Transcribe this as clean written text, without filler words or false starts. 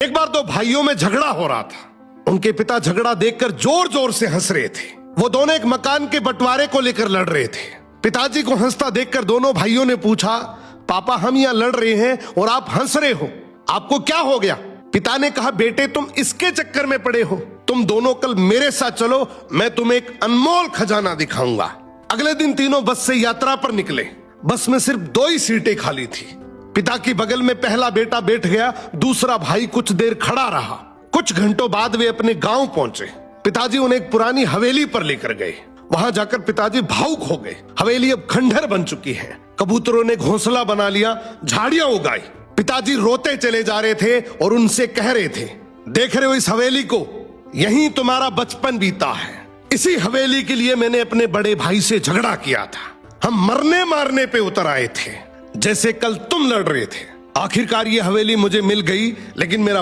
एक बार दो भाइयों में झगड़ा हो रहा था। उनके पिता झगड़ा देखकर जोर जोर से हंस रहे थे। वो दोनों एक मकान के बंटवारे को लेकर लड़ रहे थे। पिताजी को हंसता देखकर दोनों भाइयों ने पूछा, पापा हम यहाँ लड़ रहे हैं और आप हंस रहे हो, आपको क्या हो गया? पिता ने कहा, बेटे तुम इसके चक्कर में पड़े हो, तुम दोनों कल मेरे साथ चलो, मैं तुम्हें एक अनमोल खजाना दिखाऊंगा। अगले दिन तीनों बस से यात्रा पर निकले। बस में सिर्फ 2 ही सीटें खाली थी। पिता की बगल में पहला बेटा बैठ गया, दूसरा भाई कुछ देर खड़ा रहा। कुछ घंटों बाद वे अपने गांव पहुंचे। पिताजी उन्हें एक पुरानी हवेली पर लेकर गए। वहां जाकर पिताजी भावुक हो गए। हवेली अब खंडहर बन चुकी है। कबूतरों ने घोंसला बना लिया, झाड़ियां उगाई। पिताजी रोते चले जा रहे थे और उनसे कह रहे थे, देख रहे हो इस हवेली को, यहीं तुम्हारा बचपन बीता है। इसी हवेली के लिए मैंने अपने बड़े भाई से झगड़ा किया था। हम मरने मारने पे उतर आए थे, जैसे कल तुम लड़ रहे थे। आखिरकार ये हवेली मुझे मिल गई, लेकिन मेरा